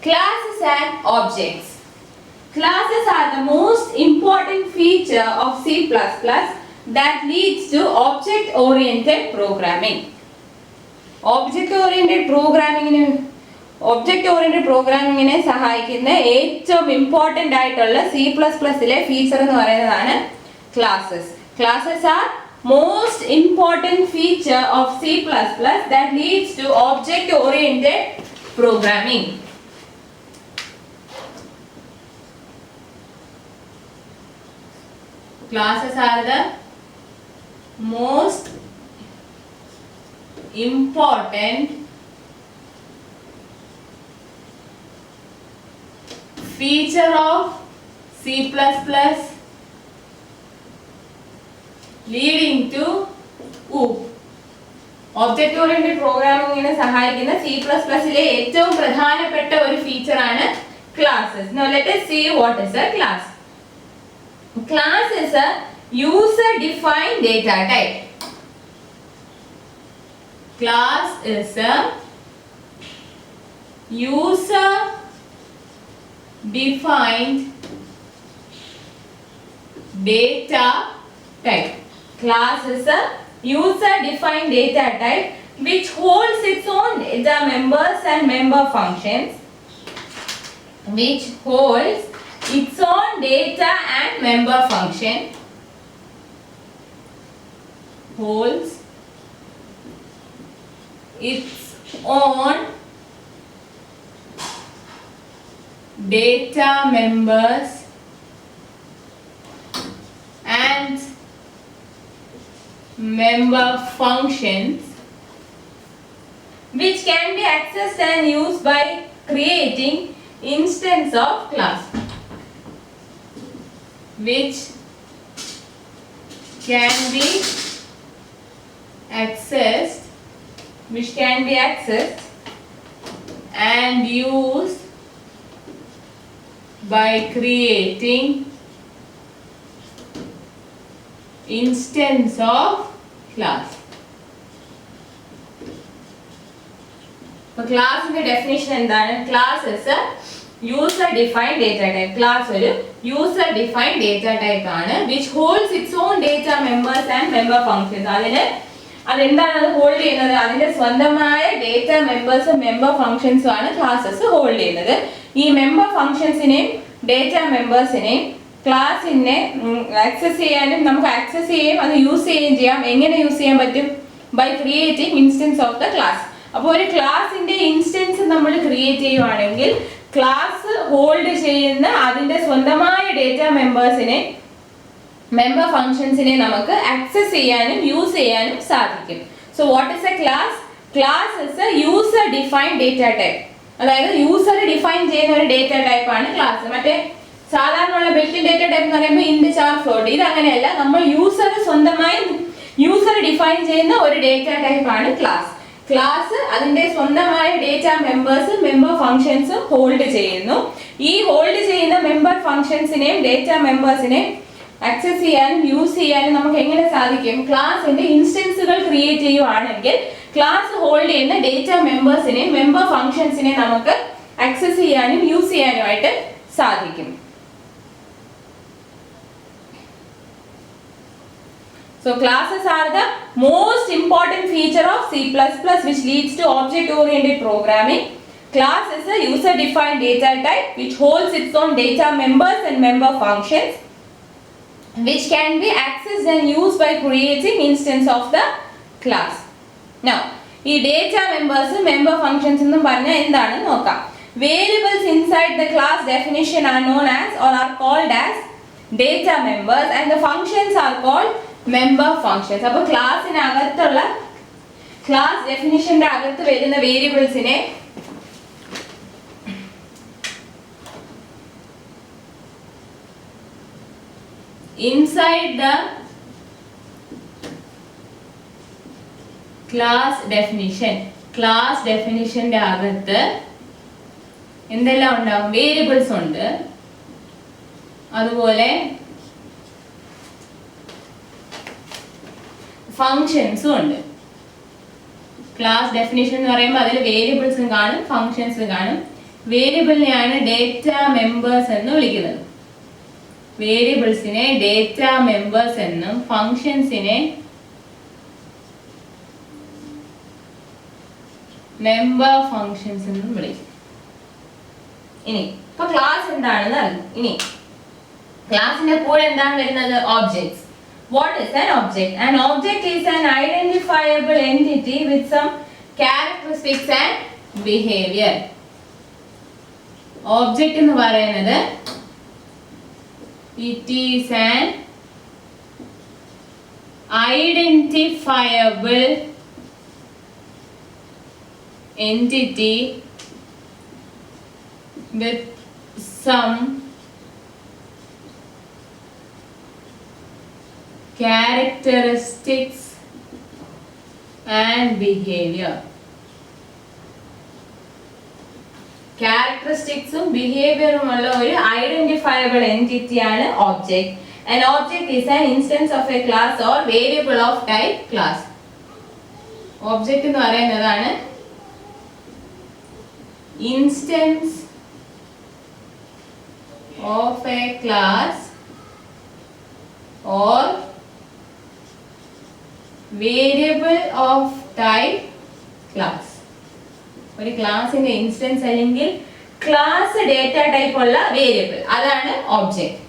Classes and objects. Classes are the most important feature of C++ that leads to object-oriented programming. Object-oriented programming സഹായിക്കുന്ന ഏറ്റവും important ആയിട്ടുള്ള C++ലെ feature എന്ന് പറയുന്നതാണ് classes. Classes are most important feature of C++ that leads to object-oriented programming. Classes are the most important feature of C++ leading to object oriented programming സഹായിക്കുന്ന C++ലെ ഏറ്റവും പ്രധാനപ്പെട്ട ഒരു feature ആണ് classes. Now let us see what is a class. Class is a user defined data type. Class is a user defined data type. Class is a user defined data type which holds its own data members and member functions, which holds its own data and member function, holds its own data members and member functions, which can be accessed and used by creating instance of class, which can be accessed and used by creating instance of class. Class in the definition എന്താണ്? Class is a user defined data type. Class ഒരു user defined data type ആണ് which holds its own data members and member functions. അതെന്താണ് അത് hold ചെയ്യുന്നത്? അതിന്റെ സ്വന്തമായ data മെമ്പേഴ്സും member ഫംഗ്ഷൻസും ആണ് classes hold ചെയ്യുന്നത്. ഈ മെമ്പർ ഫംഗ്ഷൻസിനെയും ഡേറ്റ മെമ്പേഴ്സിനെയും ക്ലാസ്സിനെ ആക്സസ് ചെയ്യാനും നമുക്ക് ആക്സസ് ചെയ്യുകയും അത് യൂസ് ചെയ്യുകയും ചെയ്യാം. എങ്ങനെ യൂസ് ചെയ്യാൻ പറ്റും? By creating instance of the class. അപ്പോൾ ഒരു ക്ലാസിന്റെ ഇൻസ്റ്റൻസ് നമ്മൾ ക്രിയേറ്റ് ചെയ്യുവാണെങ്കിൽ ക്ലാസ് ഹോൾഡ് ചെയ്യുന്ന അതിന്റെ സ്വന്തമായ ഡേറ്റ മെമ്പേഴ്സിനെ മെമ്പർ ഫംഗ്ഷൻസിനെ നമുക്ക് ആക്സസ് ചെയ്യാനും യൂസ് ചെയ്യാനും സാധിക്കും. So what is A class? Class is A user defined data type. അതായത് യൂസർ ഡിഫൈൻ ചെയ്യുന്ന ഒരു ഡേറ്റ ടൈപ്പ് ആണ് ക്ലാസ്. മറ്റേ സാധാരണയുള്ള ബിൽറ്റ് ഡേറ്റ ടൈപ്പ് എന്ന് പറയുമ്പോൾ ഇന്റ് ചാർ ഫ്ലോട്ട്, ഇത് അങ്ങനെയല്ല. നമ്മൾ യൂസർ സ്വന്തമായി യൂസർ ഡിഫൈൻ ചെയ്യുന്ന ഒരു ഡേറ്റ ടൈപ്പ് ആണ് ക്ലാസ്. ക്ലാസ് അതിന്റെ സ്വന്തമായ ഡേറ്റ മെമ്പേഴ്സും മെമ്പർ ഫംഗ്ഷൻസും ഹോൾഡ് ചെയ്യുന്നു. ഈ ഹോൾഡ് ചെയ്യുന്ന മെമ്പർ ഫംഗ്ഷൻസിനെയും ഡേറ്റ മെമ്പേഴ്സിനെയും ആക്സസ് ചെയ്യാനും യൂസ് ചെയ്യാനും നമുക്ക് എങ്ങനെ സാധിക്കും? ക്ലാസിന്റെ ഇൻസ്റ്റൻസുകൾ ക്രിയേറ്റ് ചെയ്യുവാണെങ്കിൽ ക്ലാസ് ഹോൾഡ് ചെയ്യുന്ന ഡേറ്റ മെമ്പേഴ്സിനെയും മെമ്പർ ഫംഗ്ഷൻസിനെയും നമുക്ക് ആക്സസ് ചെയ്യാനും യൂസ് ചെയ്യാനുമായിട്ട് സാധിക്കും. So classes are the most important feature of C++ which leads to object-oriented programming. Class is a user-defined data type which holds its own data members and member functions, which can be accessed and used by creating instance of the class. Now, ഈ data members, member functions എന്നും പറഞ്ഞാൽ എന്താണെന്ന് നോക്കാം. Variables inside the class definition are known as or are called as data members and the functions are called member functions. അപ്പോൾ ക്ലാസ്സിനകത്തുള്ള class ഡെഫിനിഷന്റെ അകത്ത് വരുന്ന വേരിയബിൾസിനെ inside the class definitionന്റെ അകത്ത് എന്തെല്ലാം ഉണ്ടാവും? വേരിയബിൾസ് ഉണ്ട്, അതുപോലെ ഫങ്ഷൻസും ഉണ്ട്. ക്ലാസ് ഡെഫിനിഷൻ എന്ന് പറയുമ്പോൾ അതിൽ വേരിയബിൾസും കാണും, ഫങ്ഷൻസും കാണും. വേരിയബിളിനെയാണ് ഡേറ്റ മെമ്പേഴ്സ് എന്ന് വിളിക്കുന്നത്. വേരിയബിൾസിനെ ഡേറ്റ മെമ്പേഴ്സ് എന്നും ഫങ്ഷൻസിനെ മെമ്പർ ഫങ്ഷൻസ് എന്നും വിളിക്കും. ഇനി ഇപ്പൊ ക്ലാസ് എന്താണെന്ന് അറിഞ്ഞു. ഇനി ക്ലാസിന്റെ കൂടെ എന്താണ് വരുന്നത്? Objects. What is an object? An object is an identifiable entity with some characteristics and behavior. Object എന്ന് പറയുന്നത് it is an identifiable entity with some characteristics and behavior. Characteristicsum behaviorum ulla oru identifiable entity aanu object. An object is an instance of a class or variable of type class. Object ennu parayunnathaanu instance of a class or variable of type class. ഒരു ക്ലാസിന്റെ instance അല്ലെങ്കിൽ class data type ഉള്ള variable അതാണ് object.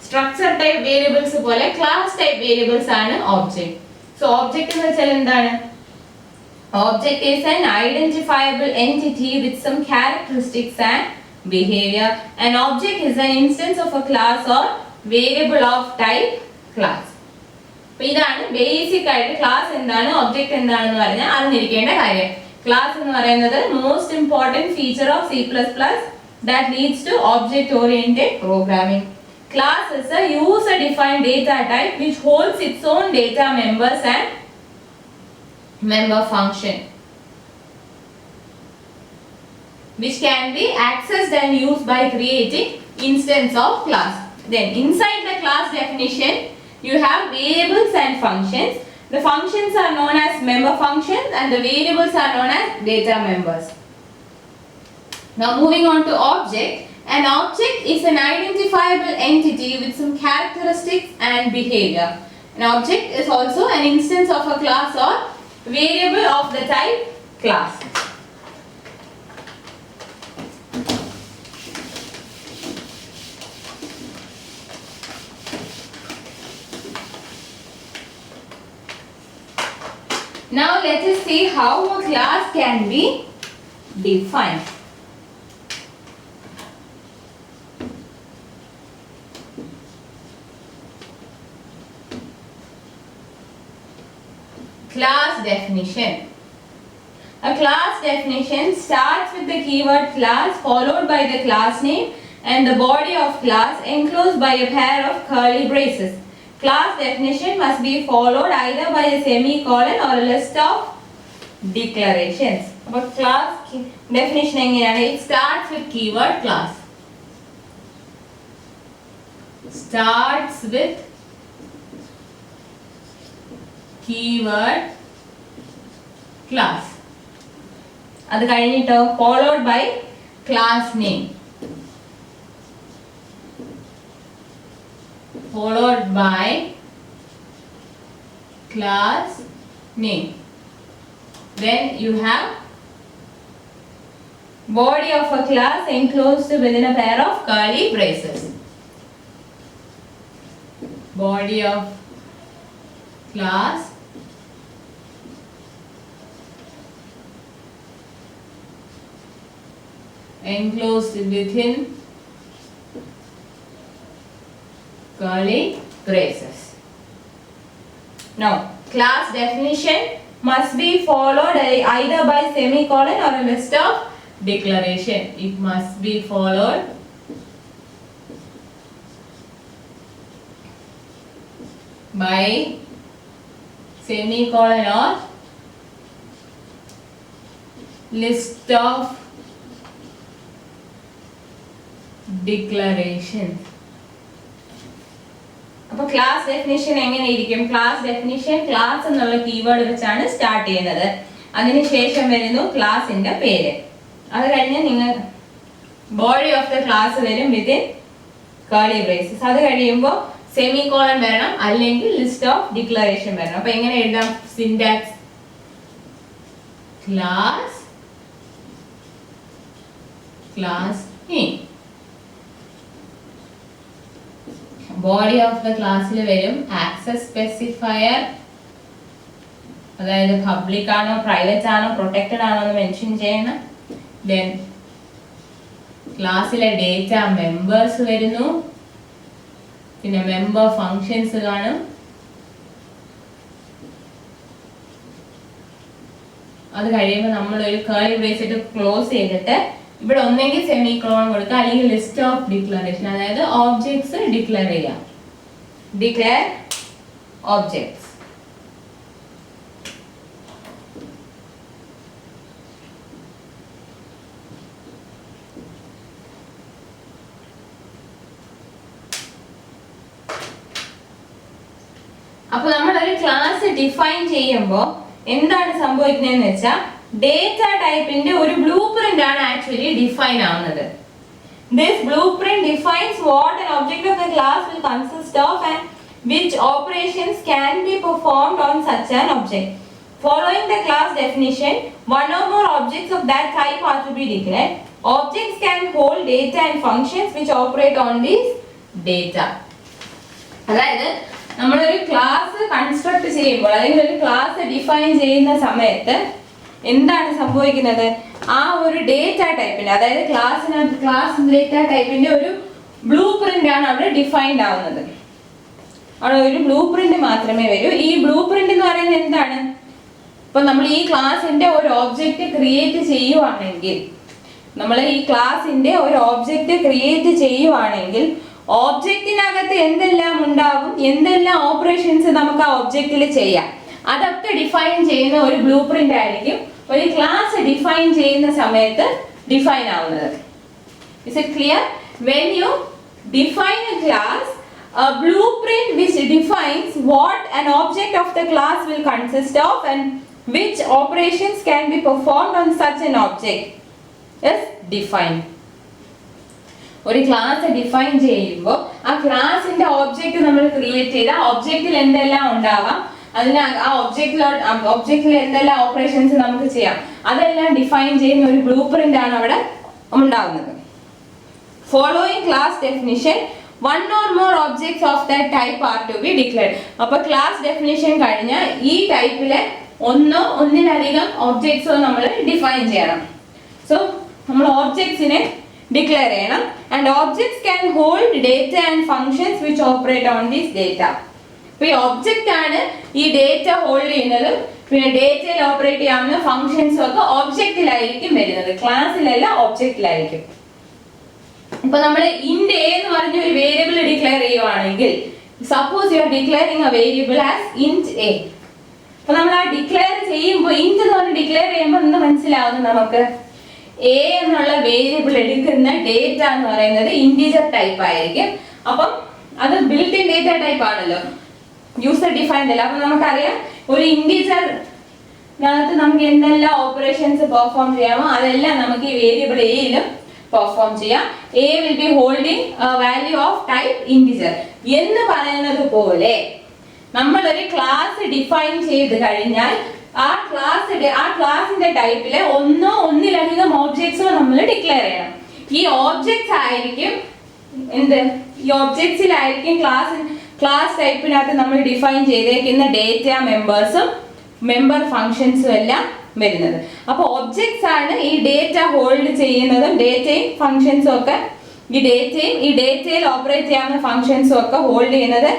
Structure type variables പോലെ class type variables ആണ് object. So object എന്ന് വെച്ചാൽ എന്താണ്? Object is an identifiable entity with some characteristics and behavior. An object is an instance of a class or variable of type class. അപ്പോൾ ഇതാണ് basic ആയിട്ട് class എന്താണ് object എന്താണെന്ന് പറഞ്ഞാൽ അറിഞ്ഞിരിക്കേണ്ട കാര്യം. ക്ലാസ് എന്ന് പറയുന്നത് most important feature of C++ that leads to object oriented programming. Class is a user defined data type which holds its own data members and member function which can be accessed and used by creating instance of class. Then inside the class definition you have variables and functions. The functions are known as member functions and the variables are known as data members. Now moving on to object. An object is an identifiable entity with some characteristics and behavior. An object is also an instance of a class or variable of the type class. Now let us see how a class can be defined. Class definition. A class definition starts with the keyword class followed by the class name and the body of class enclosed by a pair of curly braces. Class definition must be followed either by a semicolon or a list of declarations. But class definition എങ്ങനെയാണ്? It starts with keyword class. Starts with keyword class. അത് കഴിഞ്ഞിട്ടോ followed by class name. Followed by class name. Then you have body of a class enclosed within a pair of curly braces. Body of class enclosed within curly braces. Now, class definition must be followed either by semicolon or a list of declaration. It must be followed by semicolon or list of declarations. അപ്പോൾ class definition എങ്ങനെയിരിക്കും? Class definition class എന്നുള്ള keyword വെച്ചാണ് start ചെയ്യുന്നത്. അതിനുശേഷം വരുന്നു ക്ലാസിന്റെ പേര്. അത് കഴിഞ്ഞ് നിങ്ങൾ ബോഡി ഓഫ് ദ ക്ലാസ് വരും വിത്തിൻ കർലി ബ്രേസസ്. അത് കഴിയുമ്പോൾ സെമികോളൻ വരണം, അല്ലെങ്കിൽ ലിസ്റ്റ് ഓഫ് ഡിക്ലറേഷൻ വരണം. അപ്പൊ എങ്ങനെ എഴുതാം? Syntax class name. Body of the ക്ലാസ്സിൽ വരും ആക്സസ് സ്പെസിഫയർ, അതായത് പബ്ലിക് ആണോ പ്രൈവറ്റ് ആണോ പ്രൊട്ടക്റ്റഡ് ആണോ എന്ന് മെൻഷൻ ചെയ്യണം. ദെൻ ക്ലാസ്സിലെ ഡേറ്റ മെമ്പേഴ്സ് വരുന്നു, പിന്നെ മെമ്പർ ഫങ്ഷൻസ് കാണും. അത് കഴിയുമ്പോൾ നമ്മൾ ഒരു കർലി ബ്രേസറ്റ് ക്ലോസ് ചെയ്തിട്ട് ഇവിടെ ഒന്നെങ്കിൽ സെമികോളൻ കൊടുക്കുക, അല്ലെങ്കിൽ ലിസ്റ്റ് ഓഫ് ഡിക്ലറേഷൻ, അതായത് ഓബ്ജക്ട്സ് ഡിക്ലെയർ ചെയ്യാം. Declare objects. അപ്പൊ നമ്മൾ ഒരു ക്ലാസ് ഡിഫൈൻ ചെയ്യുമ്പോൾ എന്താണ് സംഭവിക്കുന്നതെന്ന് വെച്ചാൽ ഡേറ്റ ടൈപ്പിന്റെ ഒരു ബ്ലൂ പ്രിന്റ് ആണ് ആക്ച്വലി ഡിഫൈൻ ആവുന്നത്. This blueprint defines what an object of the class will consist of and which operations can be performed on such an object. Following the class definition, one or more objects of that type are to be declared. Objects can hold data and functions which operate on these data. അതായത് നമ്മളൊരു class construct ചെയ്യുമ്പോൾ അല്ലെങ്കിൽ ഒരു class define ചെയ്യുന്ന സമയത്ത് എന്താണ് സംഭവിക്കുന്നത്? ആ ഒരു ഡേറ്റ ടൈപ്പിന്റെ, അതായത് ക്ലാസ് ഡേറ്റ ടൈപ്പിന്റെ ഒരു ബ്ലൂ പ്രിന്റ് ആണ് അവിടെ ഡിഫൈൻഡ് ആവുന്നത്. അവിടെ ഒരു ബ്ലൂ പ്രിന്റ് മാത്രമേ വരൂ. ഈ ബ്ലൂ പ്രിന്റ് എന്ന് പറയുന്നത് എന്താണ്? ഇപ്പൊ നമ്മൾ ഈ ക്ലാസിന്റെ ഒരു ഓബ്ജക്റ്റ് ക്രിയേറ്റ് ചെയ്യുവാണെങ്കിൽ, ഓബ്ജക്റ്റിനകത്ത് എന്തെല്ലാം ഉണ്ടാവും, എന്തെല്ലാം ഓപ്പറേഷൻസ് നമുക്ക് ആ ഒബ്ജക്റ്റിൽ ചെയ്യാം, അതൊക്കെ ഡിഫൈൻ ചെയ്യുന്ന ഒരു ബ്ലൂ പ്രിന്റ് ആയിരിക്കും ഒരു ക്ലാസ് ഡിഫൈൻ ചെയ്യുന്ന സമയത്ത് ഡിഫൈൻ ആവുന്നത്. Is it clear? When you define a class, a blueprint which defines what an object of the class will consist of and which operations can be performed on such an object is defined. ഒരു class define ചെയ്യുമ്പോൾ ആ ക്ലാസിന്റെ object നമ്മൾ create ചെയ്ത ഒബ്ജക്റ്റിൽ എന്തെല്ലാം ഉണ്ടാവാം, അതിന് ആ ഒബ്ജക്റ്റിൽ എന്തെല്ലാം ഓപ്പറേഷൻസ് നമുക്ക് ചെയ്യാം, അതെല്ലാം ഡിഫൈൻ ചെയ്യുന്ന ഒരു ബ്ലൂ പ്രിന്റ് ആണ് അവിടെ ഉണ്ടാവുന്നത്. Following class definition, one or more objects of that type are to be declared. അപ്പോൾ ക്ലാസ് ഡെഫിനിഷൻ കഴിഞ്ഞാൽ ഈ ടൈപ്പിലെ ഒന്നിലധികം ഒബ്ജക്ട്സോ നമ്മൾ ഡിഫൈൻ ചെയ്യണം. സോ നമ്മൾ ഒബ്ജക്ട്സിനെ ഡിക്ലെയർ ചെയ്യണം. And objects can hold data and functions which operate on this data. അപ്പൊ ഈ ഒബ്ജക്റ്റ് ആണ് ഈ ഡേറ്റ ഹോൾഡ് ചെയ്യുന്നത്, പിന്നെ ഡേറ്റയിൽ ഓപ്പറേറ്റ് ചെയ്യാവുന്ന ഫങ്ഷൻസും ഒക്കെ ഒബ്ജക്റ്റിലായിരിക്കും വരുന്നത്, ക്ലാസ്സിലല്ല ഒബ്ജക്റ്റിലായിരിക്കും. ഇപ്പൊ നമ്മൾ ഇന്റ് എ എന്ന് പറഞ്ഞ ഒരു വേരിയബിൾ ഡിക്ലെയർ ചെയ്യുവാണെങ്കിൽ, suppose you are declaring A variable as int A. അപ്പൊ നമ്മൾ ആ ഡിക്ലെയർ ചെയ്യുമ്പോൾ ഇന്റ് എന്ന് പറഞ്ഞ് ഡിക്ലെയർ ചെയ്യുമ്പോൾ എന്ത് മനസ്സിലാവുന്നു നമുക്ക്? എ എന്നുള്ള വേരിയബിൾ എടുക്കുന്ന ഡേറ്റ എന്ന് പറയുന്നത് ഇന്റിജർ ടൈപ്പ് ആയിരിക്കും. അപ്പം അത് ബിൽറ്റ് ഇൻ ഡേറ്റ ടൈപ്പ് ആണല്ലോ, യൂസർ ഡിഫൈൻഡ് അല്ല. അപ്പൊ നമുക്കറിയാം ഒരു ഇന്റിജറിനകത്ത് നമുക്ക് എന്തെല്ലാം ഓപ്പറേഷൻസ് പെർഫോം ചെയ്യാമോ അതെല്ലാം നമുക്ക് ഈ വേരിയബിൾ എയിലും പെർഫോം ചെയ്യാം. A will be holding value of type integer എന്ന് പറയുന്നത് പോലെ നമ്മൾ ഒരു ക്ലാസ് ഡിഫൈൻ ചെയ്ത് കഴിഞ്ഞാൽ ആ ക്ലാസിന്റെ ടൈപ്പിലെ ഒന്നിലധികം ഓബ്ജക്ട്സോ നമ്മൾ ഡിക്ലെയർ ചെയ്യണം. ഈ ഓബ്ജക്ട്സ് ആയിരിക്കും ഈ ഒബ്ജക്ട്സിലായിരിക്കും ക്ലാസ് ടൈപ്പിനകത്ത് നമ്മൾ ഡിഫൈൻ ചെയ്തേക്കുന്ന ഡേറ്റ മെമ്പേഴ്സും മെമ്പർ ഫങ്ഷൻസും എല്ലാം വരുന്നത്. അപ്പോൾ ഒബ്ജക്ട്സ് ആണ് ഈ ഡേറ്റ ഹോൾഡ് ചെയ്യുന്നതും ഡേറ്റയും ഫങ്ഷൻസും ഒക്കെ ഈ ഡേറ്റയിൽ ഓപ്പറേറ്റ് ചെയ്യാവുന്ന ഫങ്ഷൻസും ഒക്കെ ഹോൾഡ് ചെയ്യുന്നത്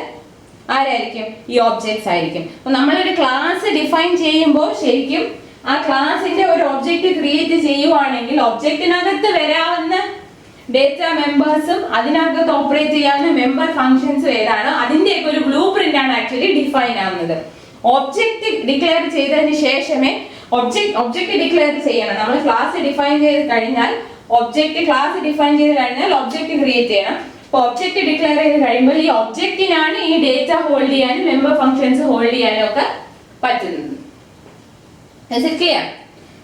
ആരായിരിക്കും? ഈ ഒബ്ജക്ട്സ് ആയിരിക്കും. അപ്പൊ നമ്മളൊരു ക്ലാസ് ഡിഫൈൻ ചെയ്യുമ്പോൾ ശരിക്കും ആ ക്ലാസിന്റെ ഒരു ഒബ്ജക്റ്റ് ക്രിയേറ്റ് ചെയ്യുവാണെങ്കിൽ ഒബ്ജക്റ്റിനകത്ത് വരാവുന്ന ഡേറ്റ മെമ്പേഴ്സും അതിനകത്ത് ഓപ്പറേറ്റ് ചെയ്യാവുന്ന മെമ്പർ ഫങ്ഷൻസും ഏതാണോ അതിന്റെയൊക്കെ ഒരു ബ്ലൂ പ്രിന്റ് ആണ് ആക്ച്വലി ഡിഫൈൻ ആവുന്നത്. ഒബ്ജക്റ്റ് ഡിക്ലെയർ ചെയ്തതിന് ശേഷമേ ഒബ്ജക്റ്റ് ഡിക്ലെയർ ചെയ്യണം. നമ്മൾ ക്ലാസ് ഡിഫൈൻ ചെയ്ത് കഴിഞ്ഞാൽ ക്ലാസ് ഡിഫൈൻ ചെയ്ത് കഴിഞ്ഞാൽ ഒബ്ജക്റ്റ് ക്രിയേറ്റ് ചെയ്യണം. അപ്പോൾ ഒബ്ജക്റ്റ് ഡിക്ലെയർ ചെയ്ത് കഴിയുമ്പോൾ ഈ ഒബ്ജക്റ്റിനാണ് ഈ ഡേറ്റ ഹോൾഡ് ചെയ്യാനും മെമ്പർ ഫങ്ഷൻസ് ഹോൾഡ് ചെയ്യാനും ഒക്കെ പറ്റുന്നത്. Is it clear?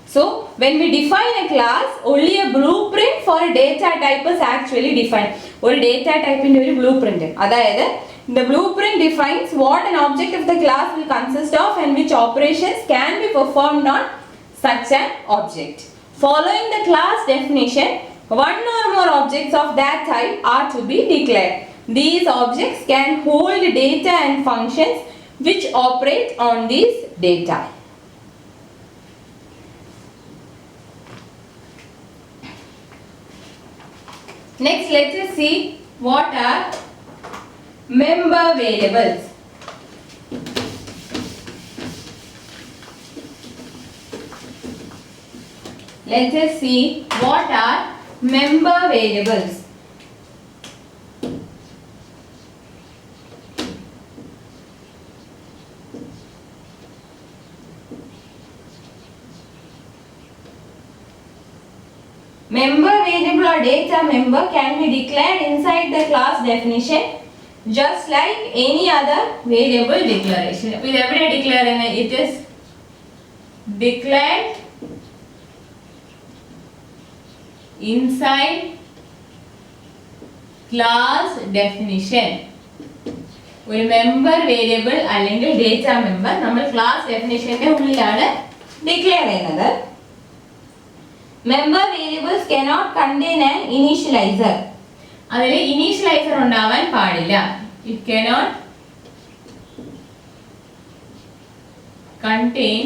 So when we define a class, only a blueprint for a data type is actually defined. Or data type in a blueprint. That is, the blueprint defines what an object of the class will consist of and which operations can be performed on such an object. Following the class definition, one or more objects of that type are to be declared. These objects can hold data and functions which operate on these data. Next, let us see what are member variables. Let us see what are member variables. Member variable or data member can be declared inside the class definition just like any other variable declaration. We every declare it is declared inside class definition. ഒരു member variable അല്ലെങ്കിൽ data member നമ്മൾ class definitionന്റെ ഉള്ളിലാണ് declare ചെയ്യുന്നത്. Member variables cannot contain an initializer. അതിൽ initializer ഉണ്ടാവാൻ പാടില്ല. It cannot contain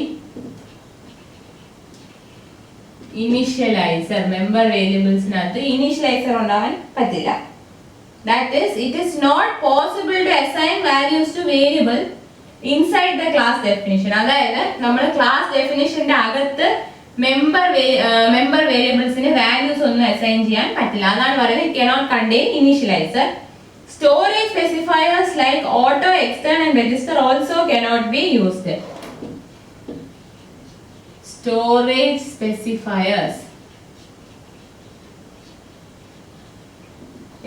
initializer. Member variables നകത്ത് initializer ഉണ്ടാവാൻ പറ്റില്ല. That is, it is not possible to assign values to variable inside the class definition. അതായത് നമ്മൾ class definitionന്റെ അകത്ത് member variables values ഒന്നും assign ചെയ്യാൻ പറ്റില്ല. അതാണ് പറയുന്നത് it cannot contain initializer. Storage specifiers like auto, extern and register also cannot be used. Storage specifiers.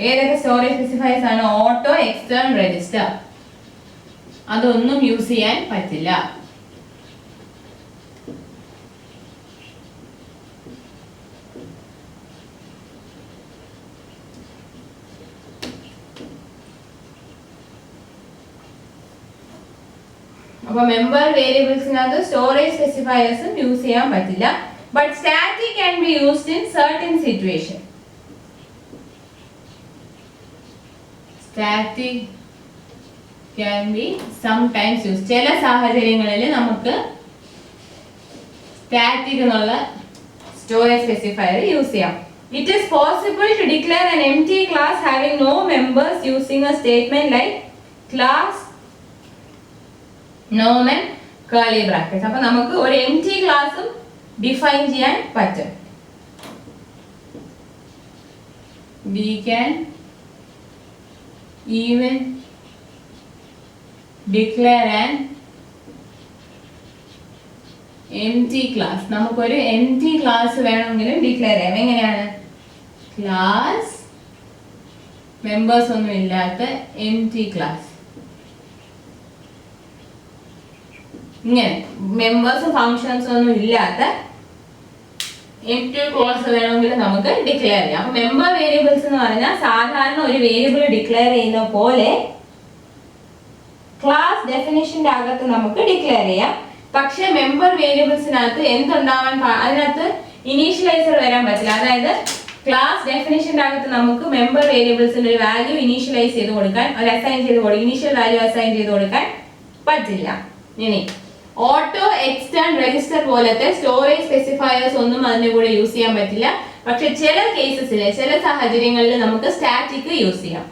ഏതൊക്കെ storage specifiers ആണ്? auto, extern, register. അതൊന്നും യൂസ് ചെയ്യാൻ പറ്റില്ല. അപ്പോൾ member variables നകത്ത് storage specifiers യൂസ് ചെയ്യാൻ പറ്റില്ല. But static can be used in certain situation. Static can be sometimes used. ചില സാഹചര്യങ്ങളിൽ നമുക്ക് static എന്നുള്ള storage specifier യൂസ് ചെയ്യാം. It is possible to declare an empty class having no members using a statement like class nomen curly brackets. അപ്പോൾ നമുക്ക് ഒരു empty ക്ലാസും define ചെയ്യാൻ പറ്റും. We can even declare an empty class. നമുക്കൊരു empty class വേണമെങ്കിലും declare ചെയ്യാം. എങ്ങനെയാണ്? ക്ലാസ് മെമ്പേഴ്സ് ഒന്നും ഇല്ലാത്ത empty ക്ലാസ്. ഇങ്ങനെ മെമ്പേഴ്സും ഫങ്ഷൻസും ഒന്നും ഇല്ലാത്ത empty ക്ലാസ് വേണമെങ്കിൽ നമുക്ക് ഡിക്ലെയർ ചെയ്യാം. അപ്പോൾ മെമ്പർ വേരിയബിൾസ് എന്ന് പറഞ്ഞാൽ സാധാരണ ഒരു വേരിയബിൾ ഡിക്ലെയർ ചെയ്യുന്ന പോലെ ക്ലാസ് ഡെഫിനിഷന്റെ അകത്ത് നമുക്ക് ഡിക്ലെയർ ചെയ്യാം. പക്ഷേ മെമ്പർ വേരിയബിൾസിനകത്ത് എന്തുണ്ടാവാൻ അതിനകത്ത് ഇനീഷ്യലൈസർ വരാൻ പറ്റില്ല. അതായത് ക്ലാസ് ഡെഫിനിഷന്റെ അകത്ത് നമുക്ക് മെമ്പർ വേരിയബിൾസിന്റെ ഒരു വാല്യൂ ഇനീഷ്യലൈസ് ചെയ്ത് കൊടുക്കാൻ, ഒരു അസൈൻ ചെയ്ത് കൊടുക്കാൻ, ഇനീഷ്യൽ വാല്യൂ അസൈൻ ചെയ്ത് കൊടുക്കാൻ പറ്റില്ല. ഇനി ഓട്ടോ, എക്സ്റ്റേൺ, രജിസ്റ്റർ പോലത്തെ സ്റ്റോറേജ് സ്പെസിഫയേഴ്സ് ഒന്നും അതിന്റെ കൂടെ യൂസ് ചെയ്യാൻ പറ്റില്ല. പക്ഷെ ചില കേസസിൽ, ചില സാഹചര്യങ്ങളിൽ നമുക്ക് സ്റ്റാറ്റിക് യൂസ് ചെയ്യാം.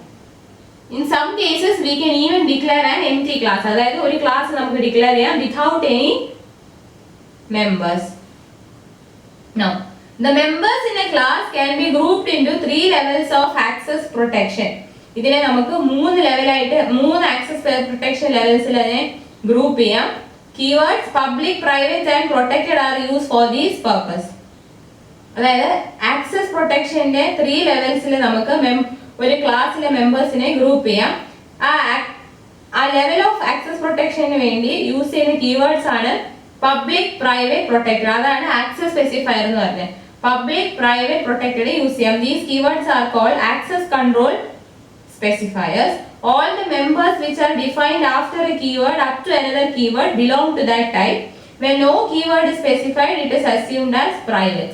In some cases we can even declare an empty class. അതായത് ഒരു ക്ലാസ് നമുക്ക് ഡിക്ലെയർ ചെയ്യാം without any members. Now, the members in a class can be grouped into 3 levels of access protection. ഇതിനെ നമുക്ക് 3 ലെവലായിട്ട് 3 access protection ലെവൽസിൽ അതിനെ group ചെയ്യാം. Keywords public, private and protected are used for this purpose. അതായത് access പ്രൊട്ടക്ഷന്റെ 3 ലെവൽസിൽ നമുക്ക് ഒരു ക്ലാസ്സിലെ മെമ്പേഴ്സിനെ group ചെയ്യാം. ആ ലെവൽ ഓഫ് ആക്സസ് പ്രൊട്ടക്ഷന് വേണ്ടി യൂസ് ചെയ്യുന്ന കീവേഡ്സ് ആണ് പബ്ലിക് പ്രൈവറ്റ് പ്രൊട്ടക്റ്റഡ് അതാണ് ആക്സസ് സ്പെസിഫയർ എന്ന് പറഞ്ഞത്. പബ്ലിക് പ്രൈവറ്റ് പ്രൊട്ടക്റ്റഡ് യൂസ് ചെയ്യാം. These keywords are called access control specifiers. All the members which are defined after a keyword up to another keyword belong to that type. When no keyword is specified, it is assumed as private.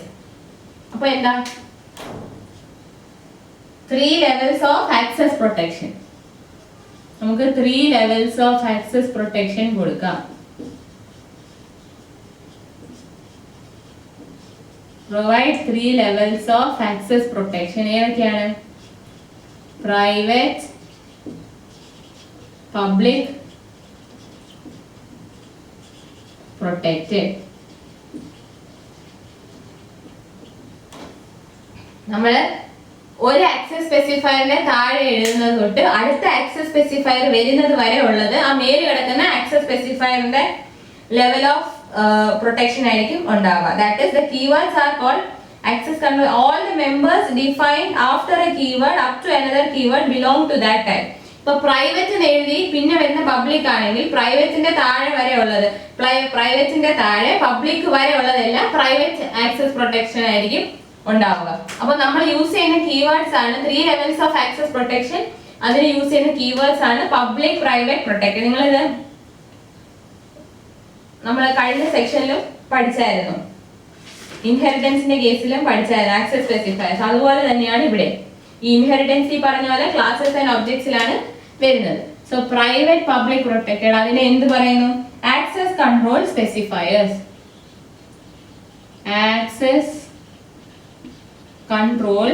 അപ്പോൾ എന്താ? 3 levels of access protection. നമുക്ക് 3 levels of access protection കൊടുക്കാം. Provide 3 levels of access protection. ഏതൊക്കെയാണ്? Private, public, protected. നമ്മൾ ഒരു access സ്പെസിഫയറിനെ താഴെ എഴുതുന്നത് തൊട്ട് അടുത്ത ആക്സസ് സ്പെസിഫയർ വരുന്നത് വരെ ഉള്ളത് ആ മേലിൽ കിടക്കുന്ന ആക്സസ് സ്പെസിഫയറിന്റെ ലെവൽ ഓഫ് പ്രൊട്ടക്ഷൻ ആയിരിക്കും ഉണ്ടാവുക. That is the keywords are called access control. All the members defined after a keyword up to another keyword belong to that type. ഇപ്പൊ പ്രൈവറ്റ് എഴുതി പിന്നെ വരുന്ന പബ്ലിക് ആണെങ്കിൽ പ്രൈവറ്റിന്റെ താഴെ വരെ ഉള്ളത്, പ്രൈവറ്റിന്റെ താഴെ പബ്ലിക് വരെ ഉള്ളതെല്ലാം പ്രൈവറ്റ് ആക്സസ് പ്രൊട്ടക്ഷൻ ആയിരിക്കും ഉണ്ടാവുക. അപ്പൊ നമ്മൾ യൂസ് ചെയ്യുന്ന കീവേഡ്സ് ആണ് 3 ലെവൽസ് ഓഫ് ആക്സസ് പ്രൊട്ടക്ഷൻ. അതിന് യൂസ് ചെയ്യുന്ന കീവേഡ്സ് ആണ് പബ്ലിക്, പ്രൈവറ്റ്, പ്രൊട്ടക്റ്റഡ്. നിങ്ങളിത് നമ്മൾ കഴിഞ്ഞ സെക്ഷനിലും പഠിച്ചായിരുന്നു, ഇൻഹെറിറ്റൻസിന്റെ കേസിലും പഠിച്ചായിരുന്നു ആക്സസ് സ്പെസിഫയേഴ്സ്. അതുപോലെ തന്നെയാണ് ഇവിടെ ഈ ഇൻഹെറിറ്റൻസ് ഈ പറഞ്ഞ പോലെ ക്ലാസസ് ആൻഡ് ഒബ്ജക്ട്സിലാണ് വരുന്നത്. സോ പ്രൈവറ്റ്, പബ്ലിക്, പ്രൊട്ടക്റ്റഡ് അതിനെ എന്ത് പറയുന്നു? Access control specifiers. Access control.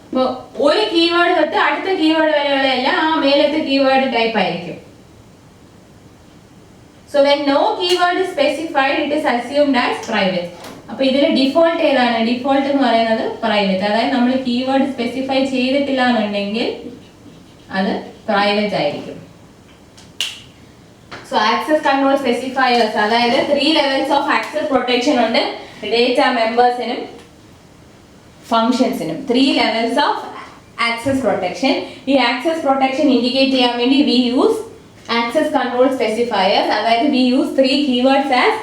ഇപ്പൊ ഒരു കീവേഡ് തൊട്ട് അടുത്ത കീവേഡ് വരെയുള്ള എല്ലാം ആ മേലത്തെ കീവേഡ് ടൈപ്പ് ആയിരിക്കും. So when no keyword is specified, it is assumed as private. അപ്പോൾ ഇതിൽ ഡിഫോൾട്ട് ഏതാണ്? ഡിഫോൾട്ട് എന്ന് പറയുന്നത് പ്രൈവറ്റ്. അതായത് നമ്മൾ കീവേഡ് സ്പെസിഫൈ ചെയ്തിട്ടില്ല എന്നുണ്ടെങ്കിൽ അത് പ്രൈവറ്റ് ആയിരിക്കും. സോ ആക്സസ് കൺട്രോൾ സ്പെസിഫയേഴ്സ്, അതായത് 3 ലെവൽസ് ഓഫ് ആക്സസ് പ്രൊട്ടക്ഷൻ ഉണ്ട് ഡേറ്റ മെമ്പേഴ്സിനും ഫങ്ഷൻസിനും. 3 ലെവൽസ് ഓഫ് ആക്സസ് പ്രൊട്ടക്ഷൻ. ഈ ആക്സസ് പ്രൊട്ടക്ഷൻ ഇൻഡിക്കേറ്റ് ചെയ്യാൻ വേണ്ടി we use access control specifiers. അതായത് we use 3 keywords as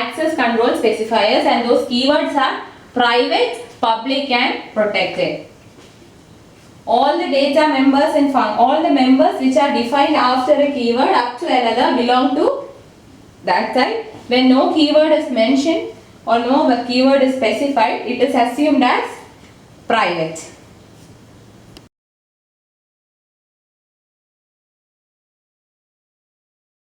access control specifiers and those keywords are private, public and protected. All the data members and all the members which are defined after a keyword up to another belong to that type. When no keyword is mentioned or no keyword is specified, it is assumed as private.